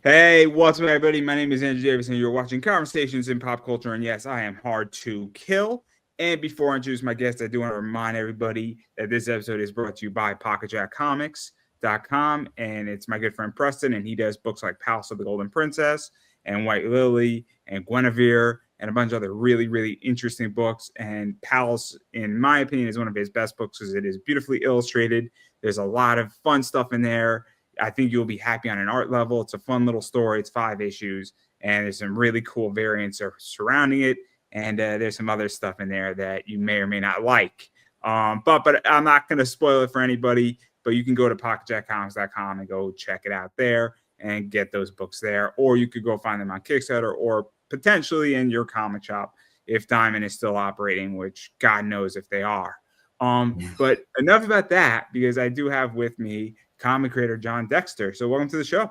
Hey, what's up, everybody? My name is Andrew Davis, and you're watching Conversations in Pop Culture. And yes, I am hard to kill. And before I introduce my guest, I do want to remind everybody that this episode is brought to you by PocketJackComics.com. And it's my good friend Preston, and he does books like Palace of the Golden Princess and White Lily and Guinevere and a bunch of other really, really interesting books. And Palace, in my opinion, is one of his best books because it is beautifully illustrated. There's a lot of fun stuff in there. I think you'll be happy on an art level. It's a fun little story. It's 5 issues, and there's some really cool variants surrounding it. And there's some other stuff in there that you may or may not like. But I'm not going to spoil it for anybody. But you can go to pocketjackcomics.com and go check it out there and get those books there. Or you could go find them on Kickstarter or potentially in your comic shop if Diamond is still operating, which God knows if they are. But enough about that, because I do have with me comic creator Jon Dexter. So welcome to the show.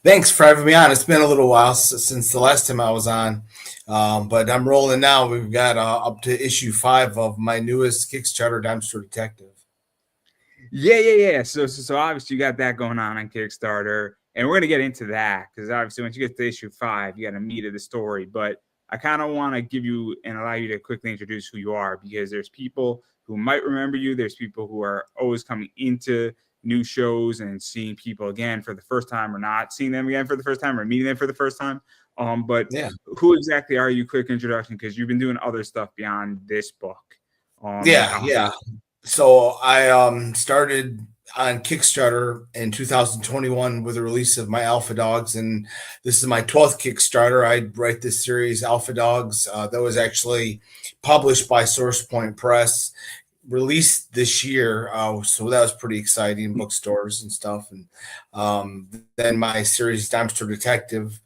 Thanks for having me on. It's been a little while since the last time I was on, but I'm rolling now. We've got up to issue 5 of my newest Kickstarter, Dexter Detective. Yeah. So obviously you got that going on Kickstarter, and we're gonna get into that because obviously once you get to issue 5, you got a meat of the story. But I kind of want to give you and allow you to quickly introduce who you are, because there's people who might remember you. There's people who are always coming into new shows and seeing people again for the first time, or not seeing them again for the first time, or meeting them for the first time. But Yeah. who exactly are you? Quick introduction, because you've been doing other stuff beyond this book. Yeah. So I started on Kickstarter in 2021 with the release of my Alpha Dogs, and this is my 12th Kickstarter. I write this series, Alpha Dogs, that was actually published by Source Point Press, released this year, so that was pretty exciting, bookstores and stuff. And then my series Dexter Detective,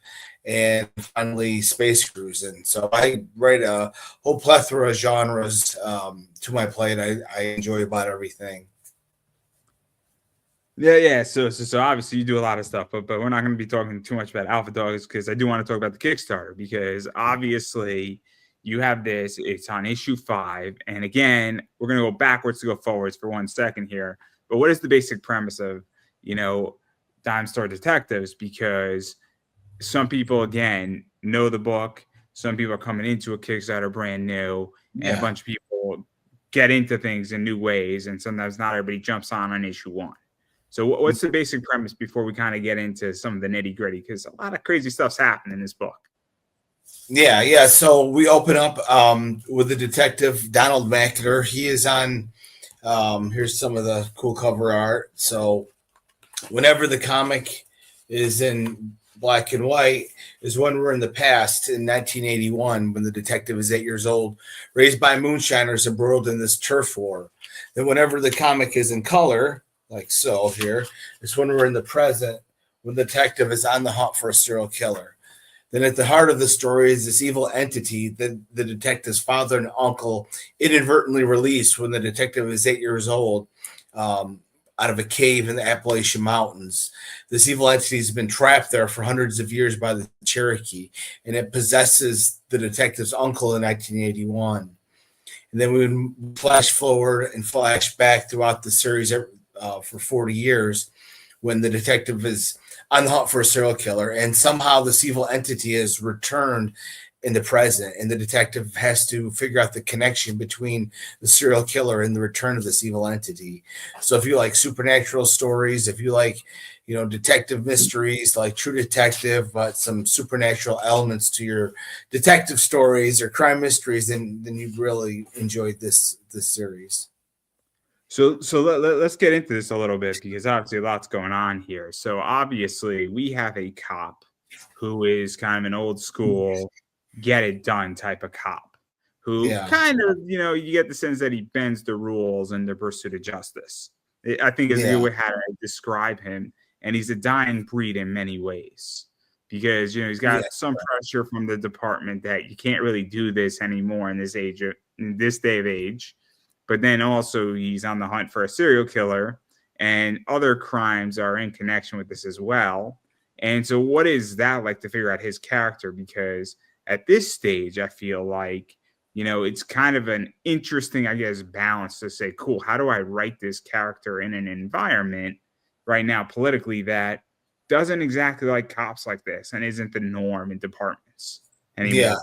and finally Space Cruise. And so I write a whole plethora of genres to my plate. I enjoy about everything. Yeah. So obviously you do a lot of stuff, but we're not going to be talking too much about Alpha Dogs because I do want to talk about the Kickstarter, because obviously you have this. It's on issue 5, and again, we're going to go backwards to go forwards for 1 second here. But what is the basic premise of Dime Store Detectives? Because some people again know the book, some people are coming into a Kickstarter brand new, and a bunch of people get into things in new ways, and sometimes not everybody jumps on issue 1. So what's the basic premise before we kind of get into some of the nitty gritty? Because a lot of crazy stuff's happening in this book. Yeah. So we open up with the detective, Donald Mackler. He is on, here's some of the cool cover art. So whenever the comic is in black and white is when we're in the past in 1981, when the detective is 8 years old, raised by moonshiners embroiled in this turf war. Then whenever the comic is in color, like so here, it's when we're in the present, when the detective is on the hunt for a serial killer. Then at the heart of the story is this evil entity that the detective's father and uncle inadvertently released when the detective is 8 years old, out of a cave in the Appalachian Mountains. This evil entity has been trapped there for hundreds of years by the Cherokee, and it possesses the detective's uncle in 1981. And then we would flash forward and flash back throughout the series for 40 years when the detective is on the hunt for a serial killer, and somehow this evil entity is returned in the present, and the detective has to figure out the connection between the serial killer and the return of this evil entity. So if you like supernatural stories, if you like, detective mysteries like True Detective, but some supernatural elements to your detective stories or crime mysteries, then you'd really enjoy this series. So let's get into this a little bit, because obviously a lot's going on here. So obviously we have a cop who is kind of an old school get it done type of cop, who kind of, you get the sense that he bends the rules in the pursuit of justice. I think is a good way how to describe him. And he's a dying breed in many ways, because, he's got some pressure from the department that you can't really do this anymore in this day of age. But then also he's on the hunt for a serial killer, and other crimes are in connection with this as well. And so what is that like to figure out his character? Because at this stage, I feel like, it's kind of an interesting, I guess, balance to say, cool, how do I write this character in an environment right now politically that doesn't exactly like cops like this and isn't the norm in departments anymore. Yeah.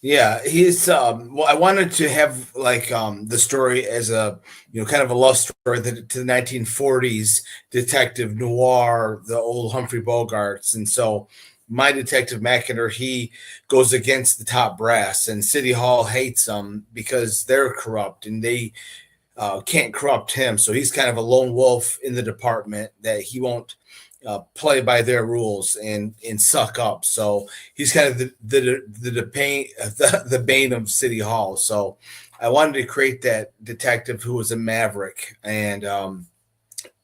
Yeah, he's well, I wanted to have like the story as a, you know, kind of a love story to the 1940s detective noir, the old Humphrey Bogarts. And so my detective Mackinder, he goes against the top brass, and City Hall hates him because they're corrupt and they can't corrupt him. So he's kind of a lone wolf in the department that he won't play by their rules and suck up. So he's kind of the bane of City Hall. So I wanted to create that detective who was a maverick and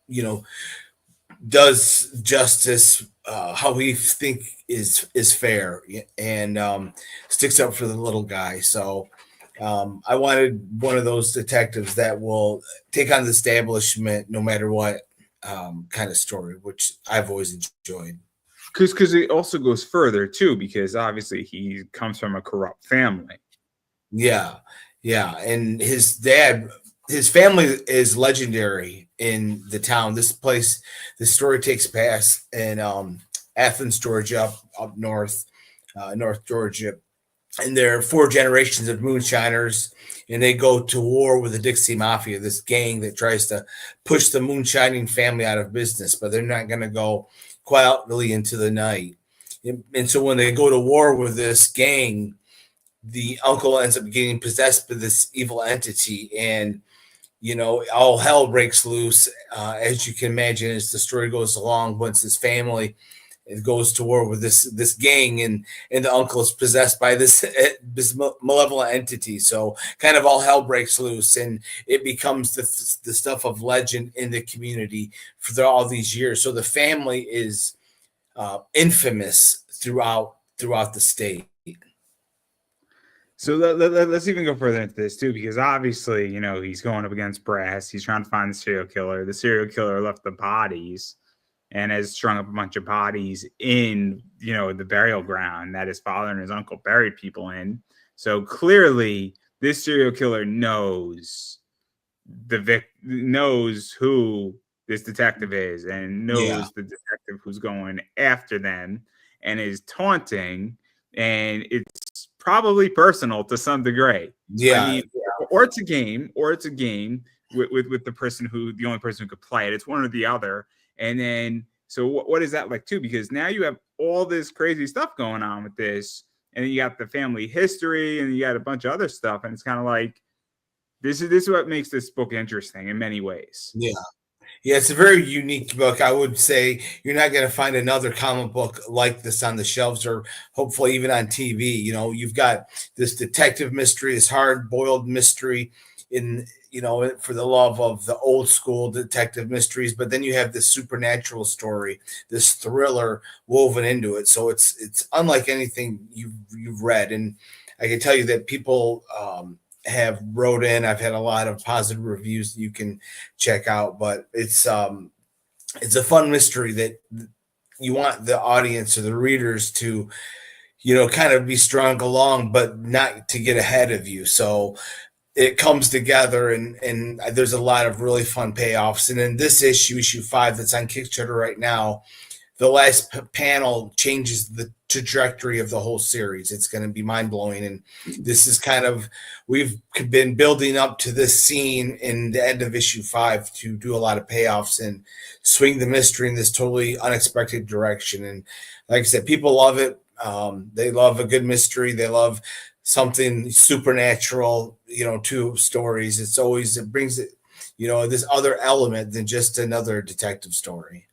you know, does justice how we think is fair, and sticks up for the little guy. So I wanted one of those detectives that will take on the establishment no matter what kind of story, which I've always enjoyed. Because it also goes further too, because obviously he comes from a corrupt family. Yeah, yeah, and his dad, his family is legendary in the town. This place, the story takes place in Athens, Georgia, up north, North Georgia, and there are four generations of moonshiners, and they go to war with the Dixie Mafia, this gang that tries to push the moonshining family out of business, but they're not going to go quietly into the night. And so when they go to war with this gang, the uncle ends up getting possessed by this evil entity, and you know, all hell breaks loose, as you can imagine, as the story goes along. Once his family it goes to war with this gang, and the uncle is possessed by this malevolent entity. So kind of all hell breaks loose, and it becomes the stuff of legend in the community for all these years. So the family is infamous throughout the state. So let's even go further into this too, because obviously, you know, he's going up against brass. He's trying to find the serial killer. The serial killer left the bodies and has strung up a bunch of bodies in, you know, the burial ground that his father and his uncle buried people in. So clearly, this serial killer knows knows who this detective is and Yeah, knows the detective who's going after them and is taunting, and it's probably personal to some degree. I yeah, mean, or it's a game, with the person who the only person who could play it. It's one or the other. And then so what is that like too? Because now you have all this crazy stuff going on with this, and then you got the family history, and you got a bunch of other stuff, and it's kind of like this is what makes this book interesting in many ways. yeah. Yeah, it's a very unique book. I would say you're not going to find another comic book like this on the shelves or hopefully even on TV. You know, you've got this detective mystery, this hard boiled mystery in, you know, for the love of the old school detective mysteries. But then you have this supernatural story, this thriller woven into it. So it's unlike anything you've read. And I can tell you that people, have wrote in. I've had a lot of positive reviews that you can check out, but it's a fun mystery that you want the audience or the readers to, you know, kind of be strung along, but not to get ahead of you. So it comes together, and there's a lot of really fun payoffs. And in this issue 5, that's on Kickstarter right now, the last panel changes the trajectory of the whole series. It's going to be mind blowing. And this is kind of, we've been building up to this scene in the end of issue 5 to do a lot of payoffs and swing the mystery in this totally unexpected direction. And like I said, people love it. They love a good mystery. They love something supernatural, you know, to stories. It brings it, you know, this other element than just another detective story.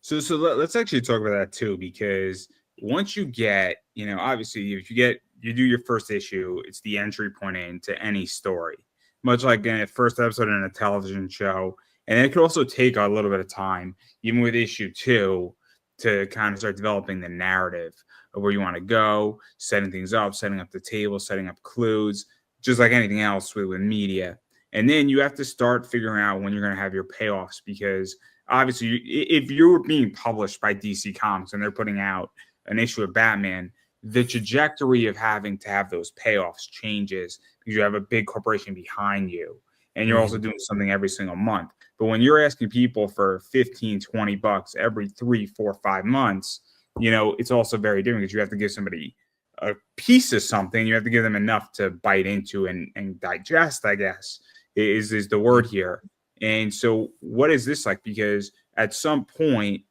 So let's actually talk about that too, because once you get, you know, obviously if you do your first issue, it's the entry point into any story, much like in a first episode in a television show. And it could also take a little bit of time, even with issue 2, to kind of start developing the narrative of where you want to go, setting things up, setting up the table, setting up clues, just like anything else with media. And then you have to start figuring out when you're going to have your payoffs, because obviously, if you're being published by DC Comics and they're putting out an issue of Batman, the trajectory of having to have those payoffs changes because you have a big corporation behind you. and you're also doing something every single month. But when you're asking people for 15, 20 bucks every 3, 4, 5 months, you know, it's also very different because you have to give somebody a piece of something. You have to give them enough to bite into and digest, I guess, is the word here. And so what is this like? Because at some point,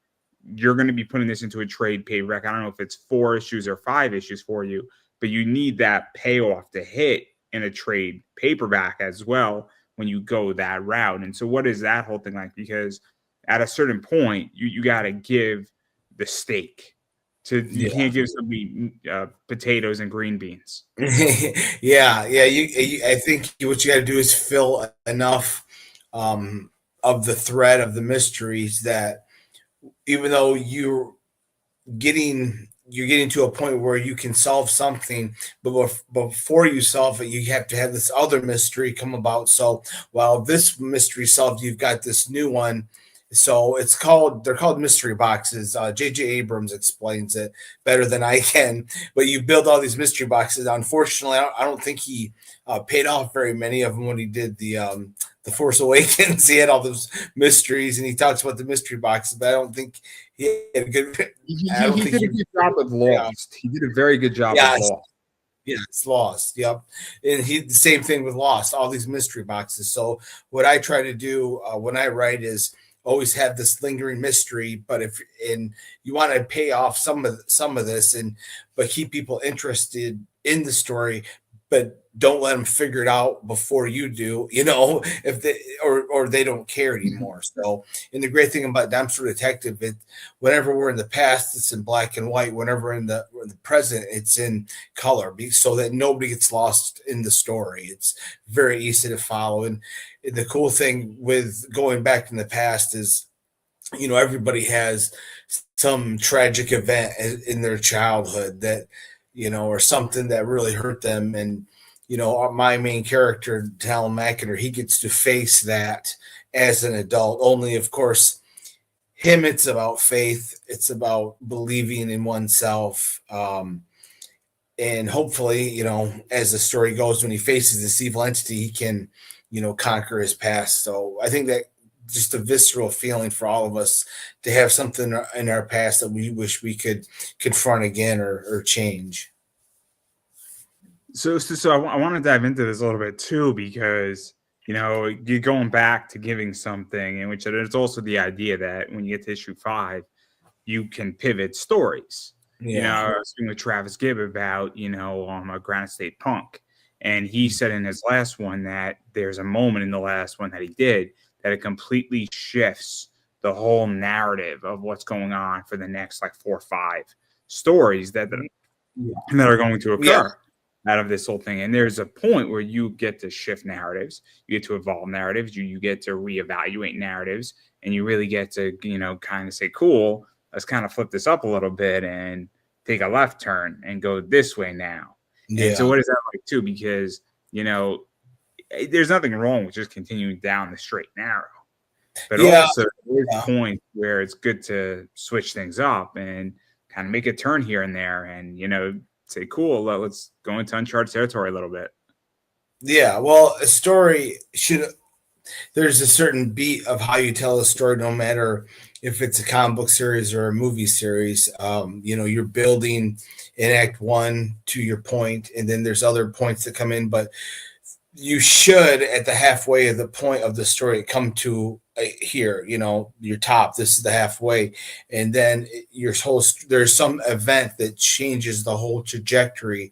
you're going to be putting this into a trade paperback. I don't know if it's 4 issues or 5 issues for you, but you need that payoff to hit in a trade paperback as well when you go that route. And so what is that whole thing like? Because at a certain point, you got to give the steak. You can't give somebody potatoes and green beans. Yeah. I think what you got to do is fill enough of the thread of the mysteries that even though getting to a point where you can solve something, but before you solve it, you have to have this other mystery come about. So while this mystery solved, you've got this new one. So they're called mystery boxes. J.J. Abrams explains it better than I can. But you build all these mystery boxes. Unfortunately, I don't think he paid off very many of them when he did the Force Awakens. He had all those mysteries, and he talks about the mystery boxes. But I don't think he had a good. He did a good job with Lost. He did a very good job with Lost. Yeah, it's Lost. Yep. And the same thing with Lost, all these mystery boxes. So what I try to do when I write is always have this lingering mystery, but you want to pay off some of this but keep people interested in the story, but don't let them figure it out before you do, if they or they don't care anymore. So, and the great thing about Dempster Detective, whenever we're in the past, it's in black and white. Whenever we're in the present, it's in color, so that nobody gets lost in the story. It's very easy to follow. And the cool thing with going back in the past is, everybody has some tragic event in their childhood that, or something that really hurt them. And my main character, Talon McIntyre, he gets to face that as an adult. Only, of course, it's about faith. It's about believing in oneself. And hopefully, as the story goes, when he faces this evil entity, he can, conquer his past. So I think that just a visceral feeling for all of us to have something in our past that we wish we could confront again or change. So I want to dive into this a little bit too, because you're going back to giving something in which it's also the idea that when you get to issue 5, you can pivot stories. I was speaking with Travis Gibb about a Granite State Punk, and he said in his last one that there's a moment in the last one that he did that it completely shifts the whole narrative of what's going on for the next 4 or 5 stories that are going to occur out of this whole thing. And there's a point where you get to shift narratives, you get to evolve narratives, you get to reevaluate narratives, and you really get to, kind of say, cool, let's kind of flip this up a little bit and take a left turn and go this way now. Yeah. And so what is that like too? Because, there's nothing wrong with just continuing down the straight and narrow. But also there's points where it's good to switch things up and kind of make a turn here and there and, say, cool, let's go into uncharted territory a little bit. Yeah, well, a story there's a certain beat of how you tell a story, no matter if it's a comic book series or a movie series. You're building in Act 1 to your point, and then there's other points that come in, but you should, at the halfway of the point of the story, come to here, your top. This is the halfway, and then there's some event that changes the whole trajectory,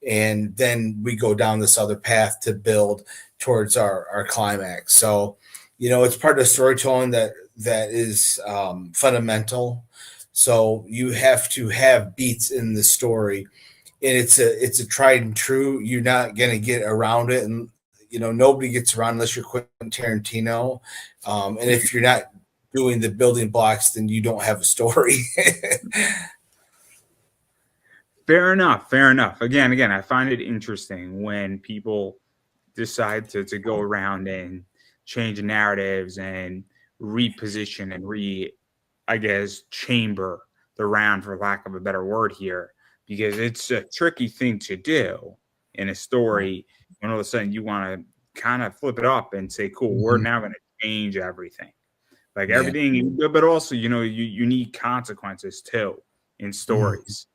and then we go down this other path to build towards our climax. So, it's part of storytelling that is fundamental. So you have to have beats in the story. And it's a tried and true. You're not going to get around it. And, nobody gets around unless you're Quentin Tarantino. And if you're not doing the building blocks, then you don't have a story. Fair enough. Again, I find it interesting when people decide to go around and change narratives and reposition and chamber the round, for lack of a better word here, because it's a tricky thing to do in a story when all of a sudden you want to kind of flip it up and say, cool, we're now going to change everything. Like Yeah. everything, but also, you need consequences too in stories.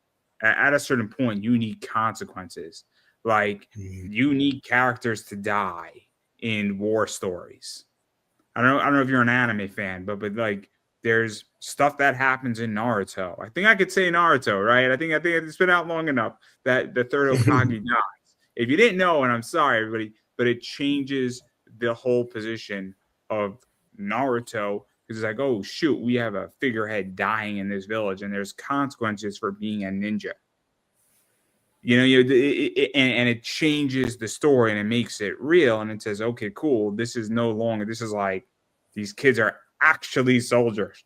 At a certain point, you need consequences. Like you need characters to die in war stories. I don't know if you're an anime fan, but like there's stuff that happens in Naruto. I think I could say Naruto, right? I think it's been out long enough that the third Hokage dies. If you didn't know, and I'm sorry, everybody, but it changes the whole position of Naruto because it's like, oh shoot, we have a figurehead dying in this village, and there's consequences for being a ninja. And it changes the story and it makes it real, and it says, okay, cool, this is no longer, this is like these kids are actually soldiers.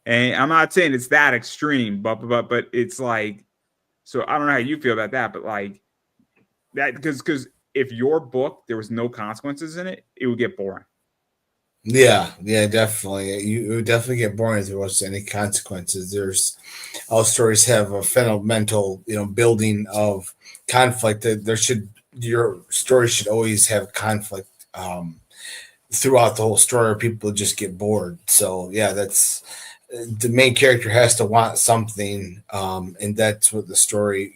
And I'm not saying it's that extreme, but it's like, so I don't know how you feel about that, but like that, because if your book there was no consequences in it, it would get boring. Yeah, definitely. It would definitely get boring if there wasn't any consequences. All stories have a fundamental, building of conflict. That your story should always have conflict throughout the whole story, or people just get bored. So yeah, that's the main character has to want something, and that's what the story,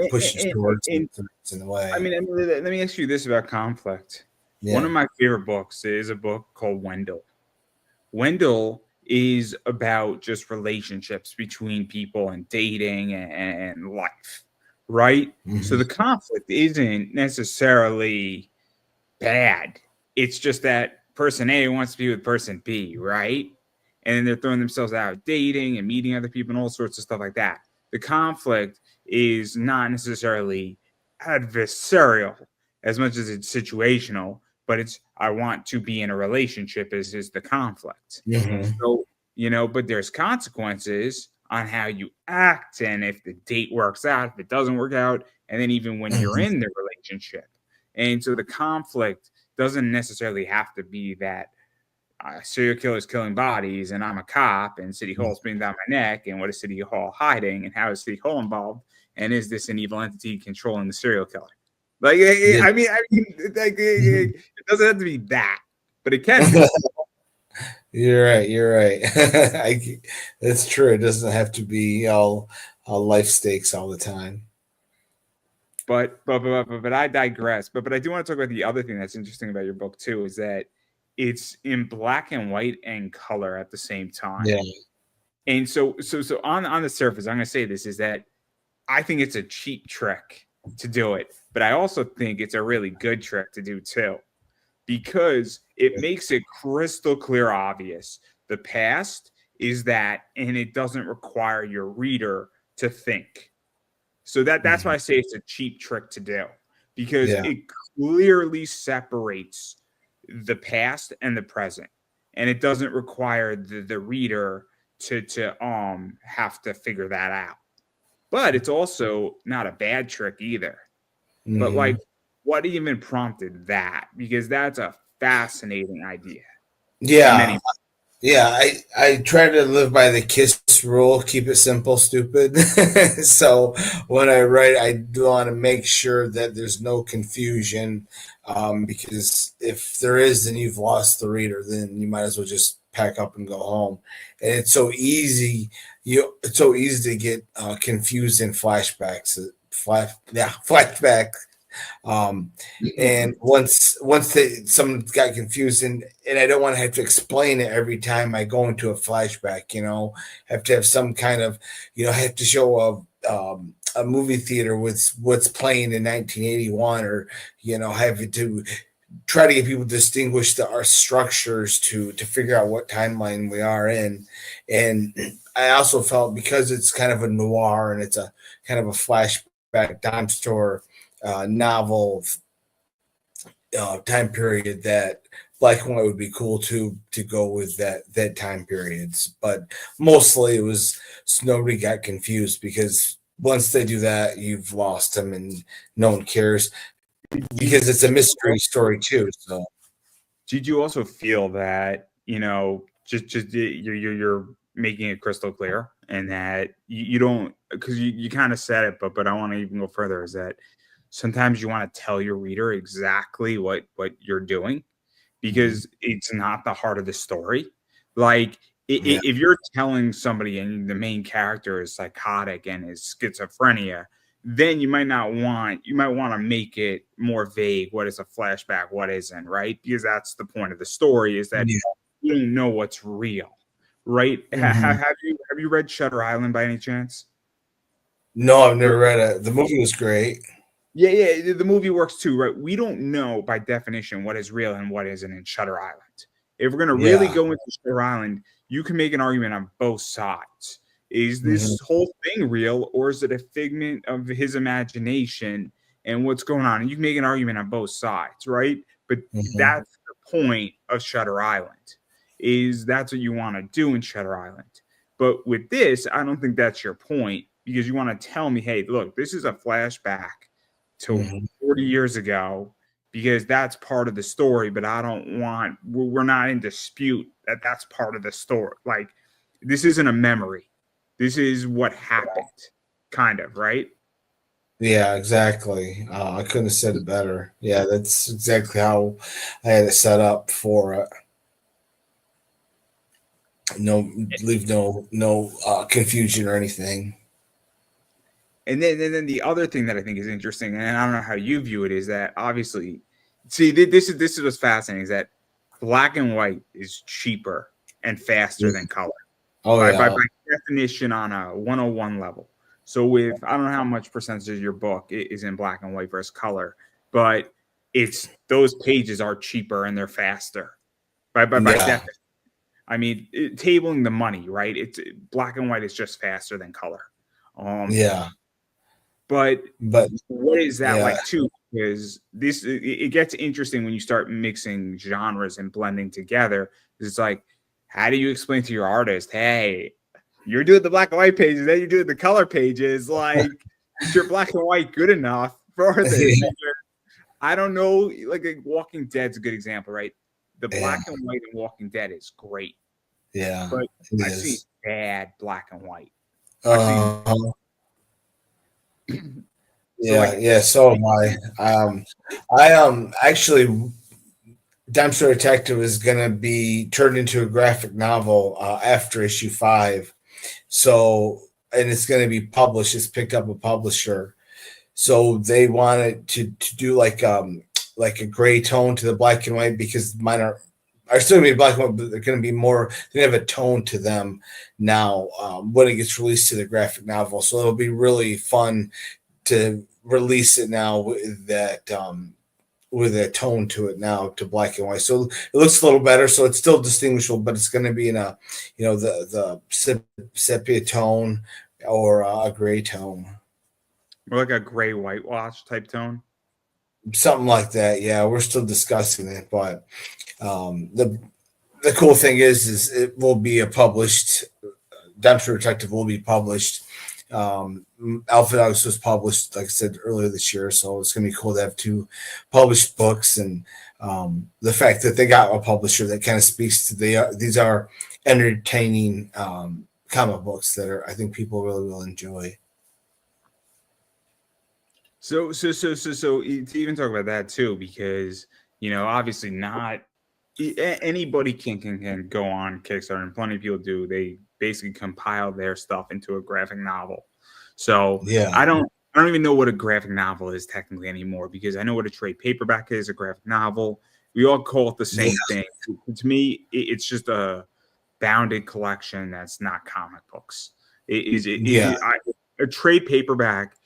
pushes towards in the way. I mean, let me ask you this about conflict. Yeah. One of my favorite books is a book called Wendell. Wendell is about just relationships between people and dating and life, right? So the conflict isn't necessarily bad. It's just that person A wants to be with person B, right? And then they're throwing themselves out dating and meeting other people and all sorts of stuff like that. The conflict is not necessarily adversarial as much as it's situational, but it's, I want to be in a relationship is the conflict. So, but there's consequences on how you act, and if the date works out, if it doesn't work out, and then even when you're in the relationship. And so the conflict doesn't necessarily have to be that serial killers killing bodies and I'm a cop and City Hall's being down my neck, and what is City Hall hiding and how is City Hall involved, and is this an evil entity controlling the serial killer? Like, I mean, like, it doesn't have to be that, but it can be. You're right. That's true. It doesn't have to be all life stakes all the time. But I digress. But I do want to talk about the other thing that's interesting about your book too, is that it's in black and white and color at the same time. Yeah. And so on the surface, I'm going to say this, is that I think it's a cheap trick to do it, but I also think it's a really good trick to do too, because it makes it crystal clear obvious. The past is that, and it doesn't require your reader to think. So that's why I say it's a cheap trick to do, because it clearly separates the past and the present, and it doesn't require the reader to have to figure that out. But it's also not a bad trick either. But like, what even prompted that? Because that's a fascinating idea. Yeah. I try to live by the KISS rule, keep it simple, stupid. So when I write, I do want to make sure that there's no confusion, because if there is, then you've lost the reader. Then you might as well just pack up and go home. And it's so easy. It's so easy to get confused in flashbacks. Flashback. And once someone got confused, and I don't want to have to explain it every time I go into a flashback, have to have some kind of, have to show a movie theater with what's playing in 1981, or, have to try to get people to distinguish our structures to figure out what timeline we are in. And I also felt, because it's kind of a noir and it's a kind of a flashback dime store novel time period, that black and white would be cool to go with that time periods. But mostly it was so nobody got confused, because once they do that, you've lost them and no one cares, because it's a mystery story too. So did you also feel that, just you're making it crystal clear, and that you don't, because you kind of said it, but I want to even go further, is that sometimes you want to tell your reader exactly what you're doing, because it's not the heart of the story. Like Yeah. if you're telling somebody and the main character is psychotic and is schizophrenia, then you might want to make it more vague. What is a flashback? What isn't, right? Because that's the point of the story, is that Yeah. you don't know what's real, right? Have you read Shutter Island by any chance? No, I've never read it. The movie was great. Yeah, the movie works too, right? We don't know by definition what is real and what isn't in Shutter Island. If we're going to really Yeah. go into Shutter Island, you can make an argument on both sides. Is this whole thing real, or is it a figment of his imagination and what's going on? And you can make an argument on both sides, right? But that's the point of Shutter Island, is that's what you want to do in Shutter Island. But with this, I don't think that's your point, because you want to tell me, hey, look, this is a flashback to 40 years ago, because that's part of the story. But we're not in dispute that that's part of the story. Like, this isn't a memory. This is what happened, kind of, right? Yeah, exactly. I couldn't have said it better. Yeah, that's exactly how I had it set up for it. Leave no confusion or anything. And then the other thing that I think is interesting, and I don't know how you view it, is that obviously, see, this is what's fascinating, is that black and white is cheaper and faster than color. Oh, by definition, on a 101 level. So with, I don't know how much percentage of your book is in black and white versus color, but it's, those pages are cheaper and they're faster by definition. I mean, tabling the money, right? It's black and white is just faster than color. But what is that like too? Because it gets interesting when you start mixing genres and blending together. It's like, how do you explain to your artist, hey, you're doing the black and white pages, then you're doing the color pages? Like, is your black and white good enough for this? I don't know. Like Walking Dead's a good example, right? The black and white in Walking Dead is great. Yeah. But I've seen bad black and white. So am I. Actually, Dexter Detective is going to be turned into a graphic novel after issue 5. So, and it's going to be published. It's picked up a publisher. So they wanted to do like a gray tone to the black and white, because mine are still going to be black and white, but they're going to be more, they have a tone to them now when it gets released to the graphic novel. So it'll be really fun to release it now with that tone to it now, to black and white. So it looks a little better. So it's still distinguishable, but it's going to be in a, the sepia tone or a gray tone. Or like a gray whitewash type tone. Something like that. Yeah, we're still discussing it, but the cool thing is it will be published. Dexter Detective will be published. Alpha Dogs was published, like I said, earlier this year, so it's going to be cool to have 2 published books, and the fact that they got a publisher that kind of speaks to these are entertaining comic books that I think people really will enjoy. So to even talk about that too, because obviously not anybody can go on Kickstarter, and plenty of people do. They basically compile their stuff into a graphic novel. So I don't even know what a graphic novel is technically anymore, because I know what a trade paperback is, a graphic novel. We all call it the same thing. To me, it's just a bounded collection that's not comic books. A trade paperback.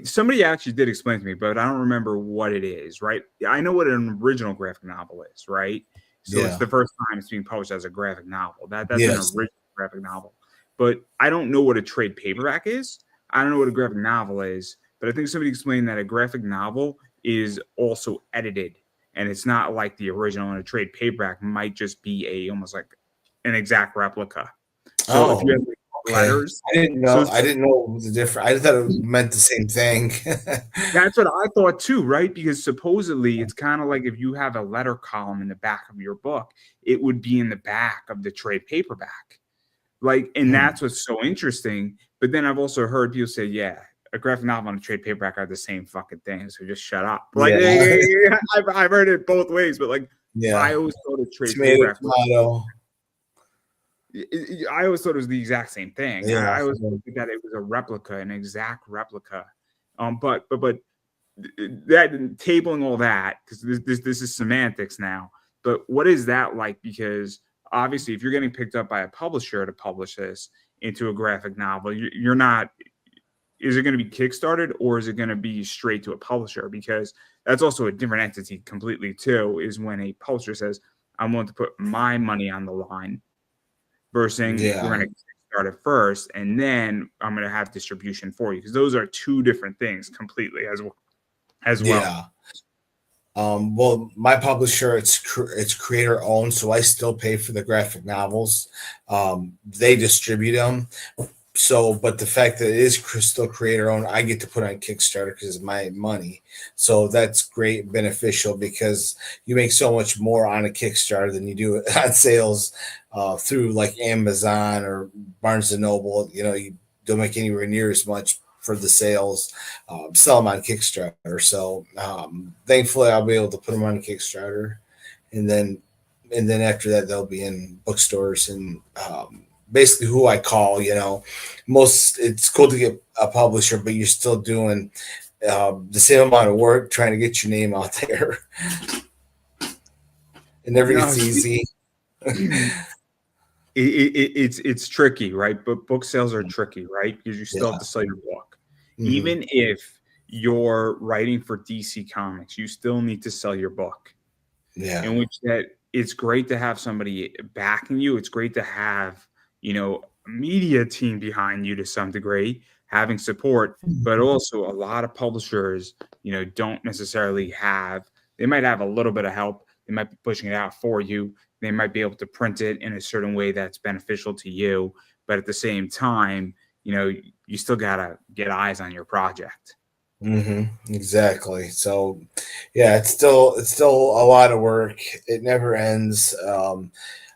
Somebody actually did explain to me, but I don't remember what it is, right? I know what an original graphic novel is, right? So it's the first time it's being published as a graphic novel. That's an original graphic novel. But I don't know what a trade paperback is. I don't know what a graphic novel is. But I think somebody explained that a graphic novel is also edited, and it's not like the original. And a trade paperback might just be almost like an exact replica. So if you have letters, I didn't know the difference. I thought it meant the same thing. That's what I thought too, right? Because supposedly it's kind of like if you have a letter column in the back of your book, it would be in the back of the trade paperback. Like, and that's what's so interesting. But then I've also heard people say, a graphic novel and a trade paperback are the same fucking thing. So just shut up. Like Yeah. I've heard it both ways, but like I always thought a trade paperback. I always thought it was the exact same thing. Yeah. I always thought that it was a replica, an exact replica. But that tabling all that, because this is semantics now. But what is that like? Because obviously, if you're getting picked up by a publisher to publish this into a graphic novel, you're not. Is it going to be Kickstarted or is it going to be straight to a publisher? Because that's also a different entity completely too. Is when a publisher says, "I'm willing to put my money on the line," versus we're going to start it first, and then I'm going to have distribution for you. Because those are two different things completely as well. Yeah. Well, my publisher, it's creator owned, so I still pay for the graphic novels. They distribute them. So, but the fact that it is still creator owned, I get to put on Kickstarter because it's my money. So that's great, beneficial, because you make so much more on a Kickstarter than you do on sales through like Amazon or Barnes and Noble. You know, you don't make anywhere near as much for the sales. Sell them on Kickstarter. So thankfully, I'll be able to put them on Kickstarter, and then after that, they'll be in bookstores and basically who I call, you know, it's cool to get a publisher, but you're still doing the same amount of work trying to get your name out there. It never gets easy. It's tricky, right? But book sales are tricky, right? Because you still have to sell your book. Even if you're writing for DC Comics, you still need to sell your book. Yeah. In which that it's great to have somebody backing you. It's great to have, you know, a media team behind you to some degree, having support, but also a lot of publishers, you know, don't necessarily have, they might have a little bit of help. They might be pushing it out for you. They might be able to print it in a certain way that's beneficial to you. But at the same time, you know, you still got to get eyes on your project. Exactly. So yeah, it's still a lot of work. It never ends.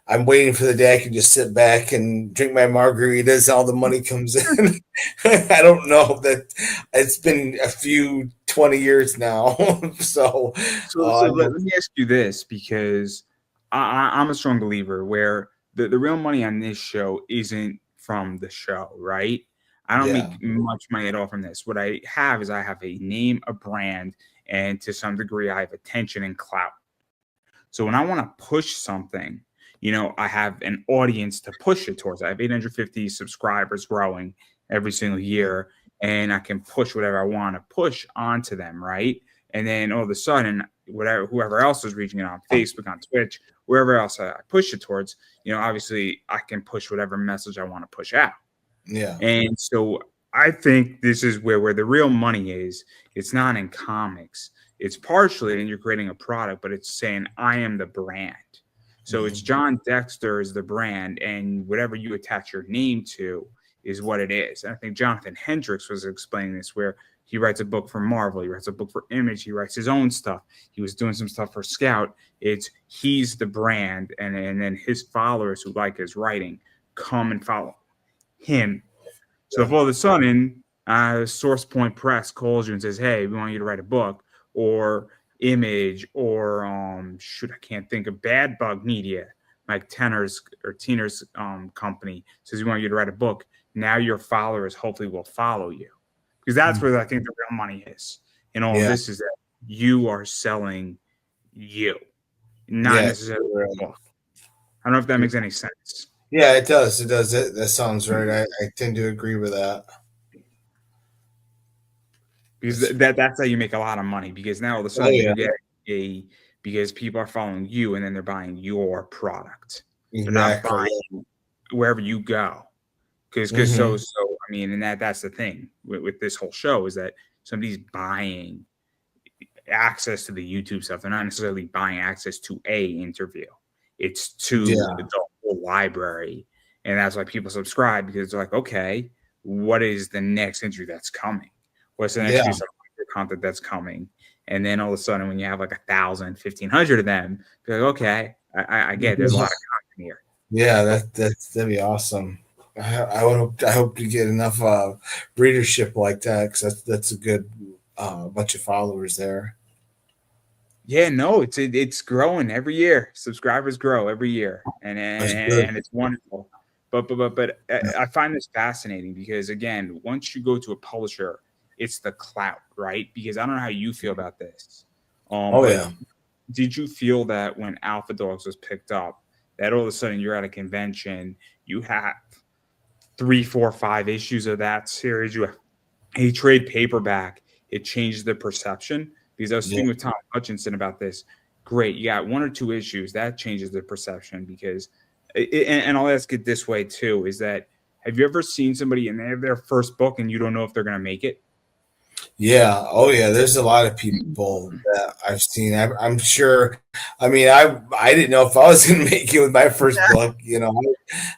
I'm waiting for the day I can just sit back and drink my margaritas. All the money comes in. I don't know that it's been a few 20 years now. so let me ask you this, because I'm a strong believer where the real money on this show isn't from the show, right? I don't make much money at all from this. What I have is I have a name, a brand, and to some degree I have attention and clout. So when I want to push something, you know, I have an audience to push it towards. I have 850 subscribers growing every single year, and I can push whatever I want to push onto them, right? And then all of a sudden, whoever else is reaching it on Facebook, on Twitch, wherever else I push it towards, you know, obviously I can push whatever message I want to push out. Yeah. And so I think this is where the real money is. It's not in comics. It's partially, and you're creating a product, but it's saying I am the brand. So it's Jon Dexter is the brand, and whatever you attach your name to is what it is. And I think Jonathan Hendricks was explaining this, where he writes a book for Marvel, he writes a book for Image, he writes his own stuff. He was doing some stuff for Scout. He's the brand, and then his followers who like his writing come and follow him. So if all of a sudden Source Point Press calls you and says, "Hey, we want you to write a book," or Image, or I can't think of Bad Bug Media, Mike Teener's company says we want you to write a book. Now your followers hopefully will follow you, because that's where I think the real money is. And all of this is that you are selling you, not necessarily a book. I don't know if that makes any sense. Yeah, it does. It does. That sounds right. I tend to agree with that. Because that's how you make a lot of money. Because now all of a sudden you get because people are following you, and then they're buying your product. They're not buying wherever you go. Because so I mean, and that's the thing with this whole show, is that somebody's buying access to the YouTube stuff. They're not necessarily buying access to a interview. It's to the whole library. And that's why people subscribe, because they're like, okay, what is the next interview that's coming? What's the next piece of content that's coming? And then all of a sudden, when you have like 1,000, 1,500 of them, you're like, okay, I get it. There's a lot of content here. Yeah, that'd be awesome. I hope to get enough readership like that, because that's a good bunch of followers there. Yeah, no, it's growing every year. Subscribers grow every year, and That's good. and it's wonderful. But I find this fascinating because again, once you go to a publisher, it's the clout, right? Because I don't know how you feel about this, Oh but yeah, did you feel that when Alpha Dogs was picked up, that all of a sudden you're at a convention, you have 3, 4, 5 issues of that series, you have a trade paperback, it changes the perception. Because I was yeah, speaking with Tom Hutchinson about this. Great, you got 1 or 2 issues that changes the perception. Because, and I'll ask it this way too: is that have you ever seen somebody and they have their first book and you don't know if they're going to make it? yeah. Oh yeah. There's a lot of people that I've seen. I'm sure. I mean, I didn't know if I was going to make it with my first book.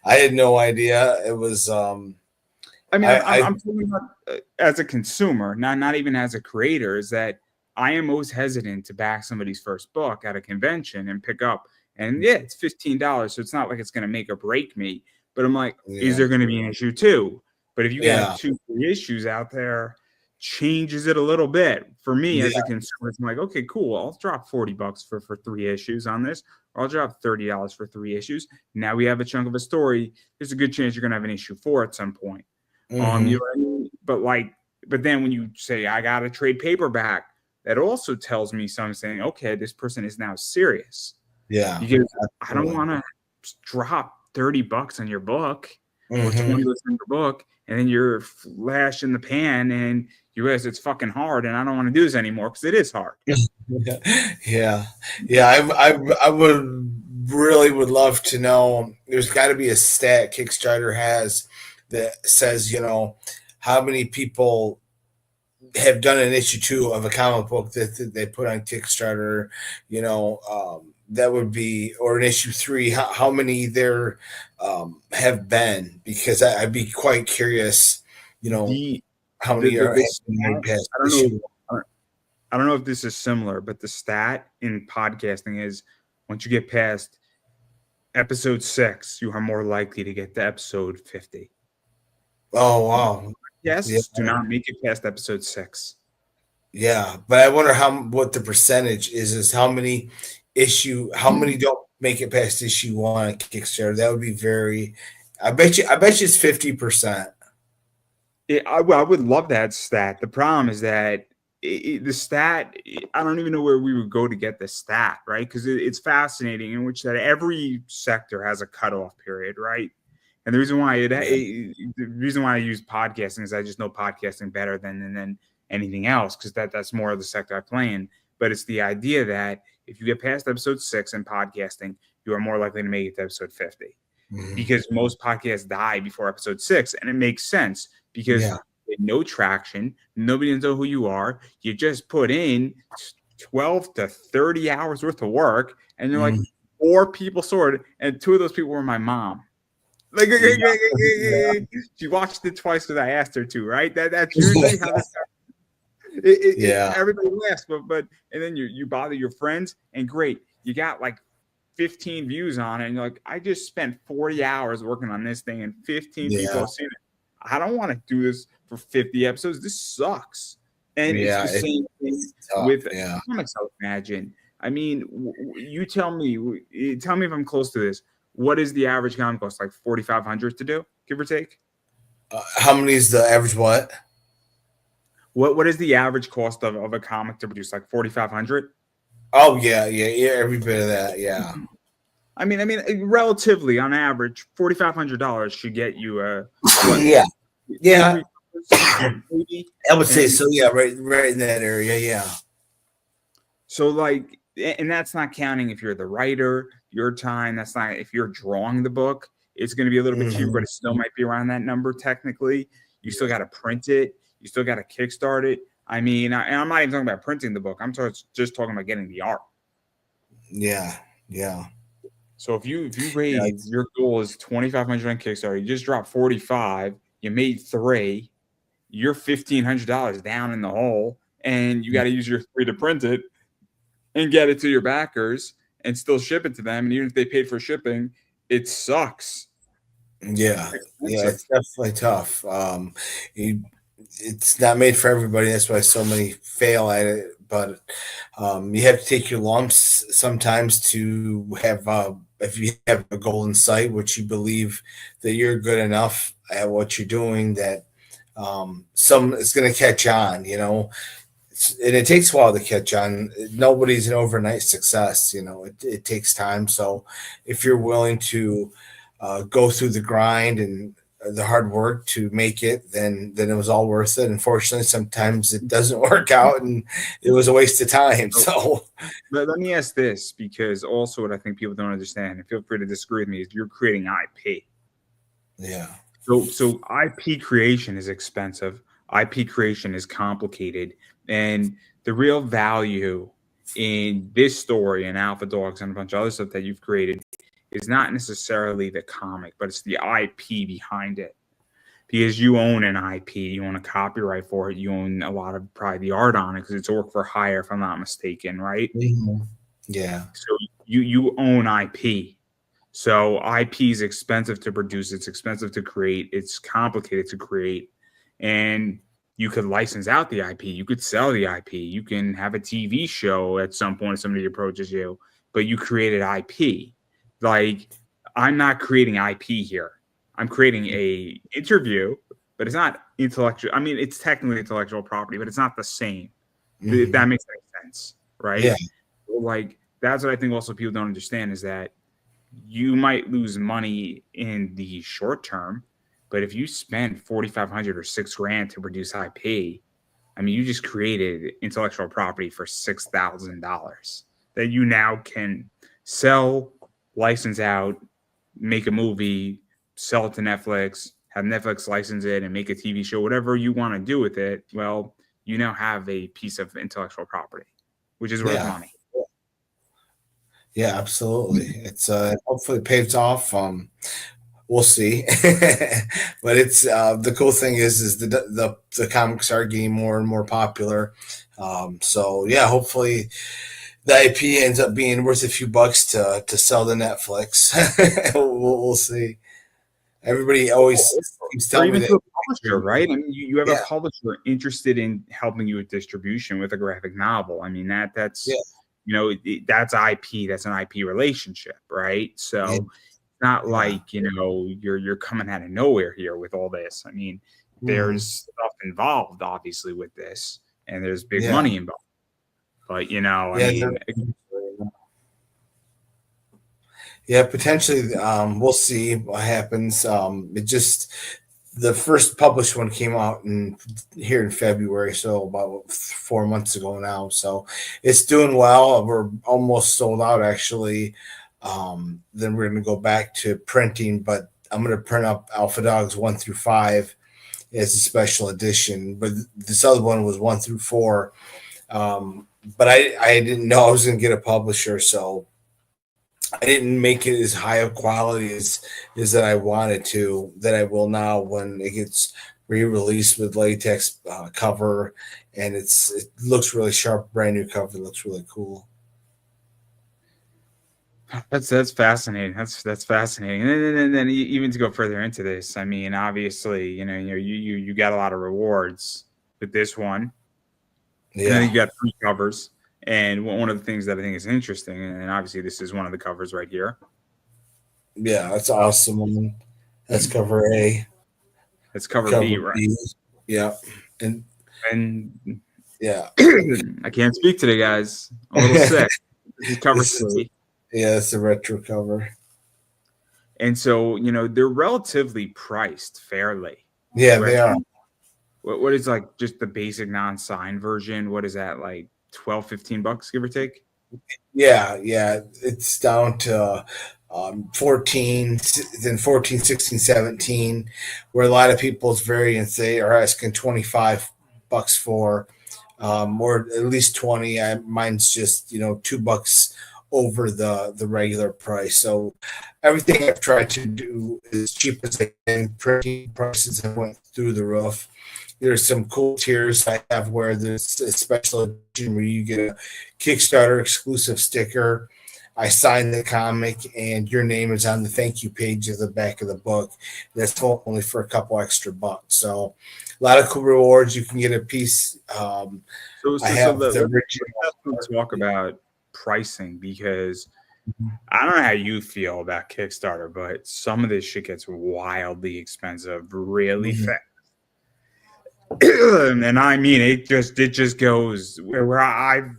I had no idea. It was. I mean, I I'm talking about as a consumer, not even as a creator. Is that I am most hesitant to back somebody's first book at a convention and pick up. And yeah, it's $15, so it's not like it's going to make or break me. But I'm like, is yeah, there going to be an issue two? But if you got yeah, 2, 3 issues out there, changes it a little bit for me as yeah, a consumer. It's like, okay, cool. I'll drop $40 for 3 issues on this, or I'll drop $30 for 3 issues. Now we have a chunk of a story. There's a good chance you're going to have an issue 4 at some point. You hmm, know what I mean? But then when you say I got a trade paperback, that also tells me something. Okay, this person is now serious yeah, because I don't absolutely. want to drop $30 on your book or Hmm. 20 on your book, and then you're flash in the pan and you realize it's fucking hard, and I don't want to do this anymore because it is hard. Yeah, yeah. I would really would love to know. There's got to be a stat Kickstarter has that says, how many people have done an issue 2 of a comic book that they put on Kickstarter. That would be, or an issue 3. How many there have been? Because I'd be quite curious. You know, The how many are the have been stat, made past I don't know. issue 1. I don't know if this is similar, but the stat in podcasting is once you get past episode 6, you are more likely to get to episode 50. Oh wow. Yeah. Yes, do not make it past episode 6. Yeah, but I wonder what the percentage is how many don't make it past issue 1 on Kickstarter. That would be very. I bet you it's 50%. I would love that stat. The problem is that the stat, I don't even know where we would go to get the stat, right? Because it's fascinating in which that every sector has a cutoff period, right? And the reason why Yeah. the reason why I use podcasting is I just know podcasting better than anything else because that's more of the sector I play in. But it's the idea that if you get past episode 6 in podcasting, you are more likely to make it to episode 50 Mhm. because most podcasts die before episode 6, and it makes sense because Yeah. no traction, nobody knows who you are. You just put in 12 to 30 hours worth of work, and you're like Mhm. 4 people sorted, and 2 of those people were my mom. Like Yeah. she watched it twice because I asked her to, right? That's usually how this Yeah. everybody laughs, but and then you bother your friends, and great, you got like 15 views on it, and you're like, I just spent 40 hours working on this thing, and 15 people Yeah. have seen it. I don't want to do this for 50 episodes. This sucks. And it's Yeah. the same thing It's tough. with Yeah. comics, I would imagine. I mean, you tell me if I'm close to this. What is the average comic cost? Like 4,500 to do, give or take? How many is the average what? What is the average cost of a comic to produce? Like 4,500? Oh yeah, yeah, yeah. Every bit of that. Yeah. Relatively on average, $4,500 should get you what Yeah. two, Yeah. three covers, maybe. I would say And so. Yeah. Right in that area. Yeah. so like, and that's not counting if you're the writer, your time. That's not if you're drawing the book. It's going to be a little bit cheaper, Mhm. but it still might be around that number technically. You still got to print it. You still got to kickstart it. I mean, and I'm not even talking about printing the book. I'm just talking about getting the art. Yeah. Yeah. So if you Yeah. raise your goal is 2,500 on Kickstarter, you just dropped 45, you made 3, you're $1,500 down in the hole, and you got to use your 3 to print it and get it to your backers and still ship it to them. And even if they paid for shipping, it sucks. Yeah, yeah, Expensive. it's definitely tough. You, it's not made for everybody. That's why so many fail at it. But you have to take your lumps sometimes to have. If you have a goal in sight, which you believe that you're good enough at what you're doing, that some it's going to catch on. And it takes a while to catch on. Nobody's an overnight success. It takes time. So if you're willing to go through the grind and the hard work to make it, then it was all worth it. Unfortunately, sometimes it doesn't work out, and it was a waste of time. So So let me ask this, because also what I think people don't understand, and feel free to disagree with me, is you're creating IP. yeah, So IP creation is expensive. IP creation is complicated, and the real value in this story and Alpha Dogs and a bunch of other stuff that you've created is not necessarily the comic, but it's the IP behind it. Because you own an IP, you own a copyright for it, you own a lot of probably the art on it because it's work for hire, if I'm not mistaken, right? mhm, yeah, So you own IP. So IP is expensive to produce, it's expensive to create, it's complicated to create, and you could license out the IP, you could sell the IP, you can have a TV show at some point if somebody approaches you, but you created IP. Like, I'm not creating IP here. I'm creating a interview, but it's not intellectual. I mean, it's technically intellectual property, but it's not the same. If mhm, that makes any sense, yeah, right? Like, that's what I think also people don't understand is that you might lose money in the short term, but if you spend 4,500 or $6,000 to produce IP, I mean, you just created intellectual property for $6,000 that you now can sell, license out, make a movie, sell it to Netflix, have Netflix license it and make a TV show, whatever you want to do with it. Well, you now have a piece of intellectual property, which is worth yeah. money. Yeah, absolutely. It's hopefully it pays off. We'll see. But it's the cool thing is the comics are getting more and more popular. So yeah, hopefully the IP ends up being worth a few bucks to sell to Netflix. We'll see. Everybody always keeps Or telling me even to that. a publisher, right? I mean, you have a Yeah, publisher interested in helping you with distribution with a graphic novel. I mean, that's yeah, that's IP. That's an IP relationship, right? yeah, So not yeah. like you're coming out of nowhere here with all this. I mean, Mhm. there's stuff involved, obviously, with this, and there's big Yeah, money involved. But I yeah. mean, Yeah, potentially. We'll see what happens. It just the first published one came out here in February, so about 4 months ago now. So it's doing well. We're almost sold out actually. Then we're going to go back to printing, but I'm going to print up Alpha Dogs 1 through 5 as a special edition. But this other one was 1 through 4. But I didn't know I was going to get a publisher, so I didn't make it as high of quality as that I wanted to. That I will now when it gets re-released with latex cover, and it looks really sharp, brand new cover. It looks really cool. that's fascinating. That's fascinating. And then even to go further into this, I mean, obviously, you got a lot of rewards with this one, and then Yeah, you got 3 covers. And one of the things that I think is interesting, and obviously this is one of the covers right here. yeah, that's awesome. That's cover A, It's cover B, cover right? B. Yeah, and And yeah, I can't speak today, guys. I'm a little sick. This is cover this is C. yeah, it's a retro cover. And so, they're relatively priced fairly. Yeah, Where they are. what is like just the basic non-signed version? What is that, like 12, $15, give or take? Yeah, yeah, it's down to 14, then 14, 16, 17, where a lot of people's variants they are asking 25 bucks for, or at least 20. Mine's just $2 over the regular price. So everything I've tried to do as cheap as I can. Printing prices have went through the roof. There's some cool tiers I have where there's a special edition where you get a Kickstarter exclusive sticker. I sign the comic, and your name is on the thank you page of the back of the book. That's only for a couple extra bucks. So a lot of cool rewards. You can get a piece. I have the original. Let's talk about pricing, because I don't know how you feel about Kickstarter, but some of this shit gets wildly expensive really fast. And I mean, it just goes where I've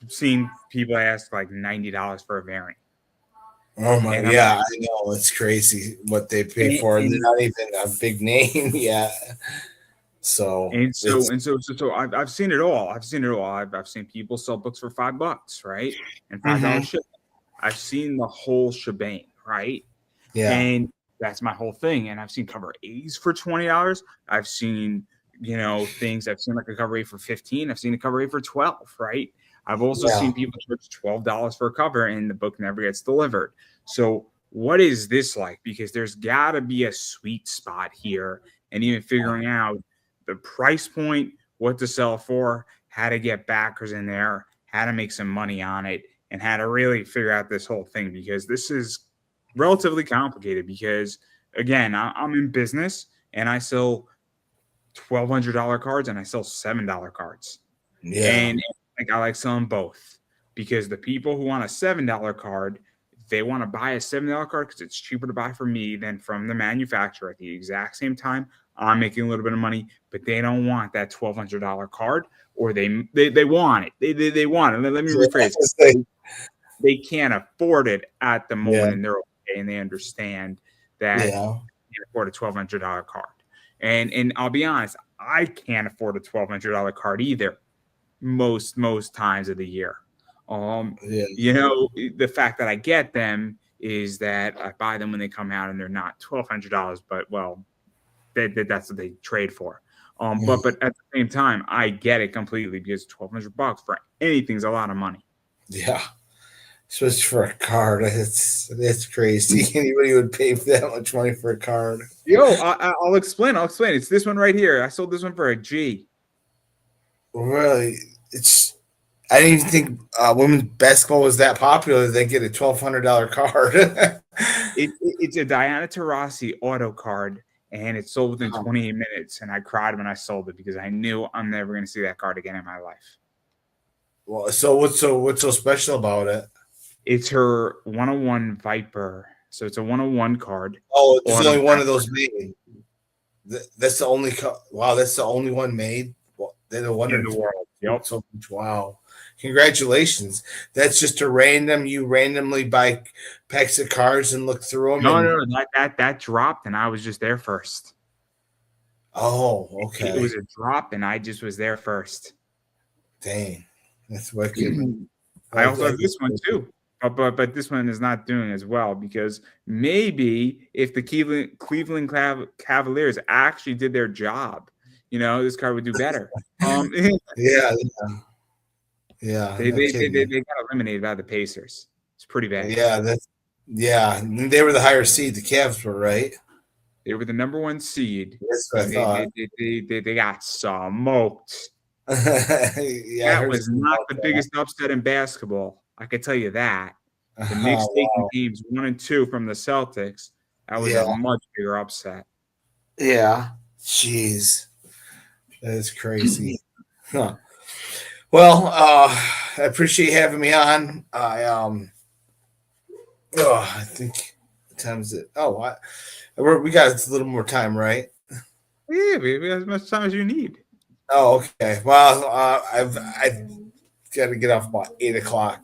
seen people ask like $90 for a variant. Oh my, yeah, I know, it's crazy what they pay for. They're not even a big name yet. So I've seen it all. I've seen people sell books for $5, right? And $5 shipping. I've seen the whole shebang, right? Yeah. And that's my whole thing. And I've seen cover A's for $20. I've seen, things. I've seen like a cover A for $15. I've seen a cover A for $12, right? I've also seen people charge $12 for a cover and the book never gets delivered. So what is this like? Because there's got to be a sweet spot here, and even figuring out the price point, what to sell for, how to get backers in there, how to make some money on it, and how to really figure out this whole thing, because this is relatively complicated. Because again, I'm in business and I sell $1,200 cards and I sell $7 cards. Yeah. And I like selling both, because the people who want a $7 card, they want to buy a $7 card because it's cheaper to buy from me than from the manufacturer. At the exact same time, I'm making a little bit of money, but they don't want that $1,200 card, or they want it. They want it. Let me rephrase. They can't afford it at the moment, and they're okay, and they understand that they can't afford a $1,200 card. And I'll be honest, I can't afford a $1,200 card either most times of the year. The fact that I get them is that I buy them when they come out, and they're not $1,200, but that's what they trade for. But at the same time, I get it completely, because $1,200 for anything's a lot of money. Yeah. Especially for a card, that's crazy. Anybody would pay for that much money for a card. I'll explain. It's this one right here. I sold this one for a G. Really, I didn't even think women's basketball was that popular. They get a $1,200 card. It's a Diana Taurasi auto card, and it sold within 28 minutes. And I cried when I sold it, because I knew I'm never going to see that card again in my life. Well, so what's so special about it? It's her 101 Viper. So it's a 101 card. Oh, there's only one of those made. That's the only. Wow, that's the only one made. They're the one in the world. Yep. So much. Wow. Congratulations. That's just you randomly buy packs of cards and look through them. No, that dropped, and I was just there first. Oh, okay. It was a drop, and I just was there first. Dang, that's wicked. I also have this one too, but this one is not doing as well, because maybe if the Cleveland Cavaliers actually did their job, this card would do better. Yeah. They got eliminated by the Pacers. It's pretty bad. Yeah. They were the higher seed. The Cavs were, right? They were the number 1 seed. That's what I thought. They got smoked. That was not the biggest upset in basketball. I could tell you that. The Knicks taking games 1 and 2 from the Celtics. That was a much bigger upset. Yeah. Jeez. That is crazy. Huh. Well, I appreciate you having me on. I think what time is it? We got a little more time, right? Yeah, we have as much time as you need. Oh, okay. Well, I've got to get off about 8:00.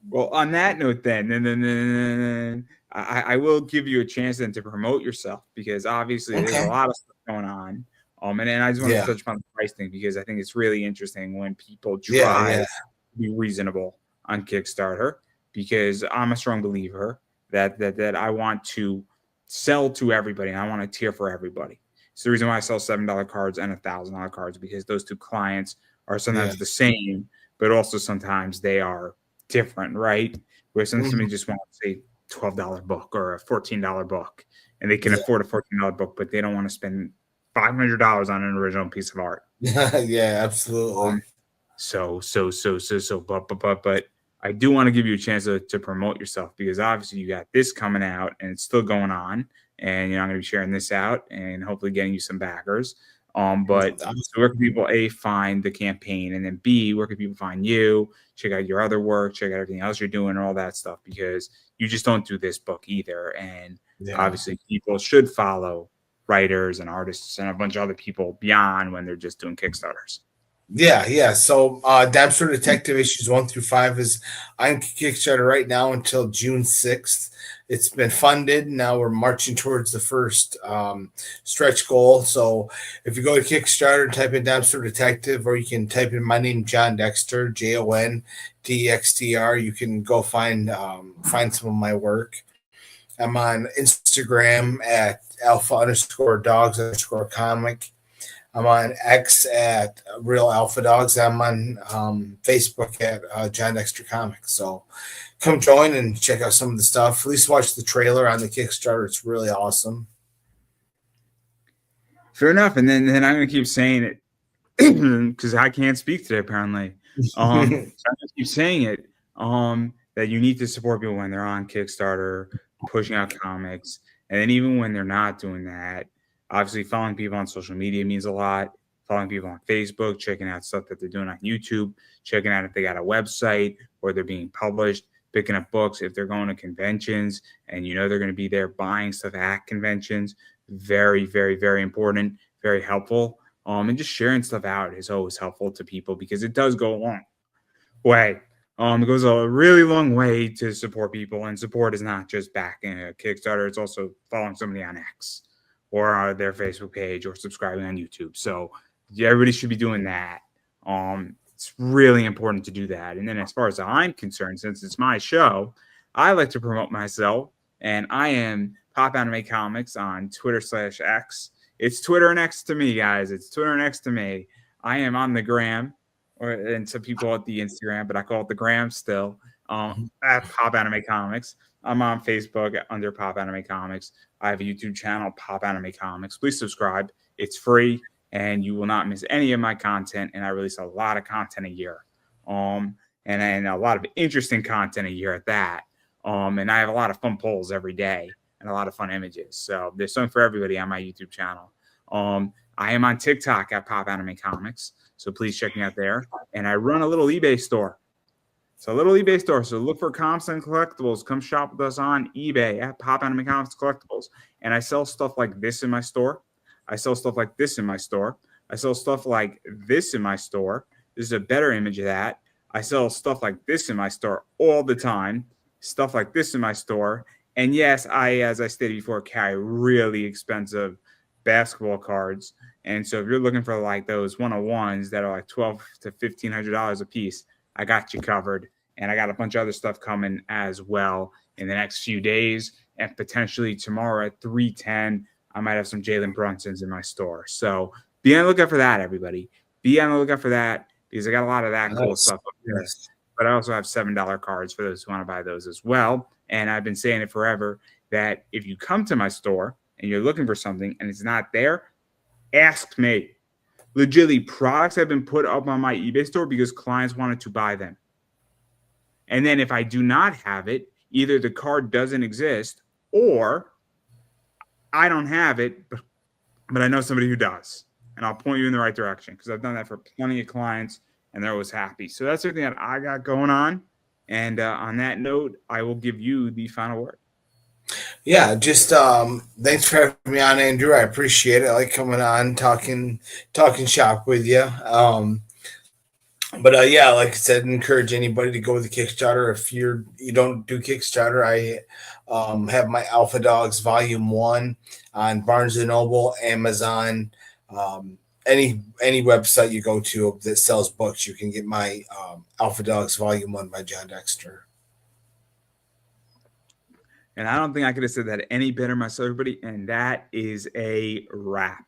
Well, on that note, then I will give you a chance then to promote yourself, because obviously there's a lot of stuff going on. And then I just want to touch upon the price thing, because I think it's really interesting when people try to be reasonable on Kickstarter, because I'm a strong believer that I want to sell to everybody, and I want to tier for everybody. It's the reason why I sell $7 cards and $1,000 cards, because those two clients are sometimes the same, but also sometimes they are different, right? Where somebody just wants a $12 book or a $14 book, and they can afford a $14 book, but they don't want to spend $500 on an original piece of art. Yeah, absolutely. But I do want to give you a chance to promote yourself, because obviously you got this coming out and it's still going on, and I'm going to be sharing this out and hopefully getting you some backers. But so where can people find the campaign, and then B, where can people find you, check out your other work, check out everything else you're doing, all that stuff, because you just don't do this book either. And obviously people should follow writers and artists and a bunch of other people beyond when they're just doing Kickstarters. Yeah. So Dexter Detective issues 1 through 5 is on Kickstarter right now until June 6th. It's been funded. Now we're marching towards the first stretch goal. So if you go to Kickstarter and type in Dexter Detective, or you can type in my name, Jon Dexter, JonDexter, you can go find some of my work. I'm on Instagram at alpha_dogs_comic. I'm on X at Real Alpha Dogs. I'm on Facebook at Jon Dexter Comics. So come join and check out some of the stuff. At least watch the trailer on the Kickstarter. It's really awesome. Fair enough. And then I'm going to keep saying it because I can't speak today, apparently. So I'm going to keep saying it, that you need to support people when they're on Kickstarter, pushing out comics. And then even when they're not doing that, obviously following people on social media means a lot. Following people on Facebook, checking out stuff that they're doing on YouTube, checking out if they got a website or they're being published, picking up books if they're going to conventions and they're going to be there buying stuff at conventions. Very, very, very important, very helpful. And just sharing stuff out is always helpful to people, because it does go a long way. It goes a really long way to support people, and support is not just backing a Kickstarter. It's also following somebody on X or their Facebook page or subscribing on YouTube. So everybody should be doing that. It's really important to do that. And then as far as I'm concerned, since it's my show, I like to promote myself, and I am Pop Anime Comics on Twitter/X. It's Twitter and X to me, guys. It's Twitter and X to me. I am on the gram, and some people call it the Instagram, but I call it the gram still, at Pop Anime Comics. I'm on Facebook under Pop Anime Comics. I have a YouTube channel, Pop Anime Comics. Please subscribe. It's free, and you will not miss any of my content. And I release a lot of content a year, and a lot of interesting content a year at that. And I have a lot of fun polls every day and a lot of fun images. So there's something for everybody on my YouTube channel. I am on TikTok at Pop Anime Comics, so please check me out there. And I run a little eBay store. It's a little eBay store, so look for comps and collectibles. Come shop with us on eBay at Pop Anime Comics Collectibles. And I sell stuff like this in my store. I sell stuff like this in my store. I sell stuff like this in my store. This is a better image of that. I sell stuff like this in my store all the time. Stuff like this in my store. And yes, as I stated before, carry really expensive basketball cards. And so if you're looking for like those 101s that are like $1,200 to $1,500 a piece, I got you covered. And I got a bunch of other stuff coming as well in the next few days. And potentially tomorrow at 3:10, I might have some Jalen Brunsons in my store. So be on the lookout for that, everybody. Be on the lookout for that, because I got a lot of that cool stuff up there. But I also have $7 cards for those who want to buy those as well. And I've been saying it forever that if you come to my store and you're looking for something and it's not there, ask me. Legitimately, products have been put up on my eBay store because clients wanted to buy them. And then if I do not have it, either the card doesn't exist or I don't have it, but I know somebody who does. And I'll point you in the right direction, because I've done that for plenty of clients and they're always happy. So that's everything that I got going on. And on that note, I will give you the final word. Yeah, just thanks for having me on, Andrew. I appreciate it. I like coming on, talking shop with you. But yeah, like I said, encourage anybody to go with the Kickstarter. If you don't do Kickstarter, I have my Alpha Dogs Volume 1 on Barnes & Noble, Amazon, any website you go to that sells books, you can get my Alpha Dogs Volume 1 by Jon Dexter. And I don't think I could have said that any better myself, everybody. And that is a wrap.